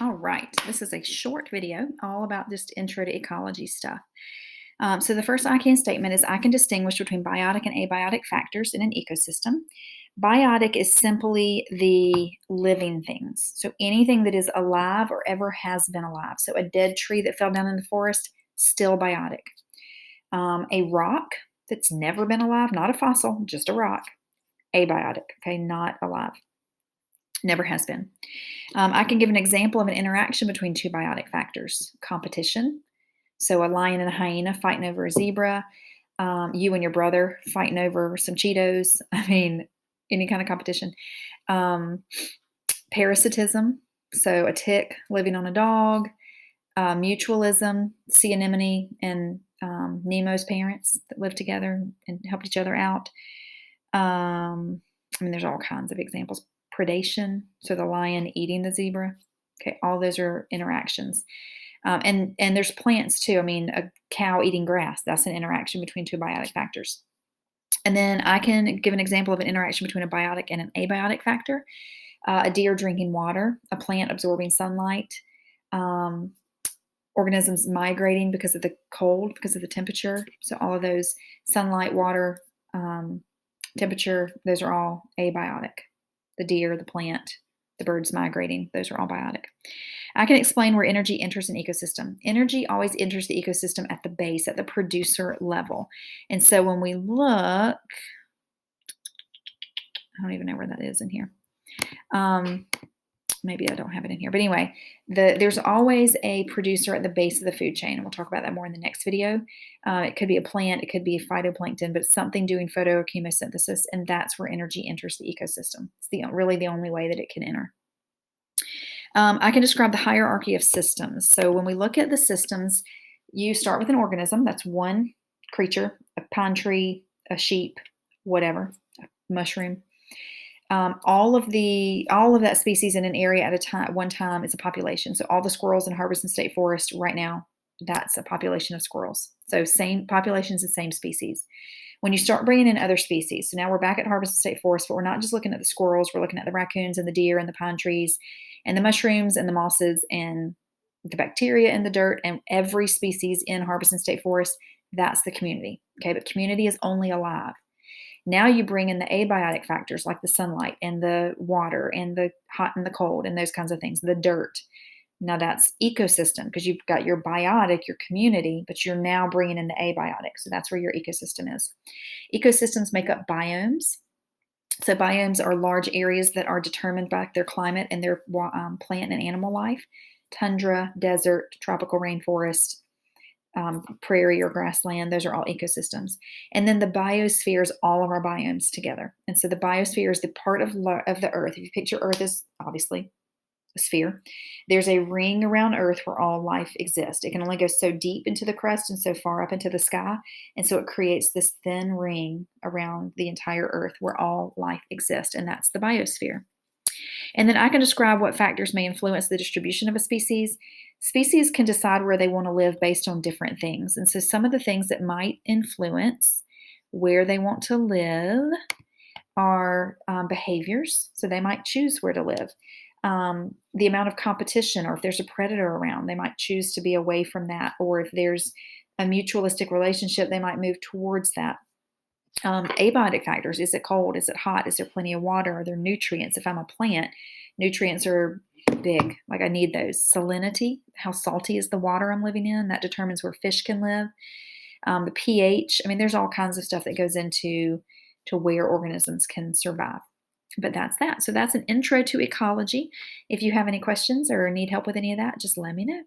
All right, this is a short video all about just intro to ecology stuff. So the first I can statement is I can distinguish between biotic and abiotic factors in an ecosystem. Biotic is simply the living things. So anything that is alive or ever has been alive. So a dead tree that fell down in the forest, still biotic. A rock that's never been alive, not a fossil, just a rock, abiotic, okay, not alive. Never has been. I can give an example of an interaction between two biotic factors. Competition. So a lion and a hyena fighting over a zebra. You and your brother fighting over some Cheetos. I mean, any kind of competition. Um, Parasitism. So a tick living on a dog. Mutualism. Sea anemone and Nemo's parents that lived together and helped each other out. I mean, there's all kinds of examples. Predation, so the lion eating the zebra. Okay, all those are interactions. And there's plants too. I mean, a cow eating grass, that's an interaction between two biotic factors. And then I can give an example of an interaction between a biotic and an abiotic factor. A deer drinking water, a plant absorbing sunlight, um, organisms migrating because of the cold, because of the temperature. So all of those sunlight, water, um, temperature, those are all abiotic. The deer, the plant, the birds migrating, those are all biotic. I can explain where energy enters an ecosystem. Energy always enters the ecosystem at the base, at the producer level. And so when we look, I don't even know where that is in here. Maybe I don't have it in here. But anyway, there's always a producer at the base of the food chain. And we'll talk about that more in the next video. It could be a plant, it could be phytoplankton, but something doing photochemosynthesis. And that's where energy enters the ecosystem. It's really the only way that it can enter. I can describe the hierarchy of systems. So when we look at the systems, you start with an organism. That's one creature, a pine tree, a sheep, whatever, a mushroom. All of that species in an area at one time is a population. So all the squirrels in Harbison State Forest right now, that's a population of squirrels. So same populations, the same species. When you start bringing in other species, so now we're back at Harbison State Forest, but we're not just looking at the squirrels, we're looking at the raccoons and the deer and the pine trees and the mushrooms and the mosses and the bacteria in the dirt and every species in Harbison State Forest, that's the community. Okay, but community is only alive. Now you bring in the abiotic factors like the sunlight and the water and the hot and the cold and those kinds of things, the dirt. Now that's ecosystem because you've got your biotic, your community, but you're now bringing in the abiotic. So that's where your ecosystem is. Ecosystems make up biomes. So biomes are large areas that are determined by their climate and their plant and animal life. Tundra, desert, tropical rainforest, prairie or grassland, those are all ecosystems. And then the biosphere is all of our biomes together. And so the biosphere is the part of the earth. If you picture earth as obviously a sphere, there's a ring around earth where all life exists. It can only go so deep into the crust and so far up into the sky. And so it creates this thin ring around the entire earth where all life exists. And that's the biosphere. And then I can describe what factors may influence the distribution of a species. Species can decide where they want to live based on different things. And so some of the things that might influence where they want to live are behaviors. So they might choose where to live. The amount of competition, or if there's a predator around, they might choose to be away from that. Or if there's a mutualistic relationship, they might move towards that. Abiotic factors, is it cold? Is it hot? Is there plenty of water? Are there nutrients? If I'm a plant, nutrients are big. Like I need those. Salinity, how salty is the water I'm living in? That determines where fish can live. The pH, I mean, there's all kinds of stuff that goes into where organisms can survive. But that's that. So that's an intro to ecology. If you have any questions or need help with any of that, just let me know.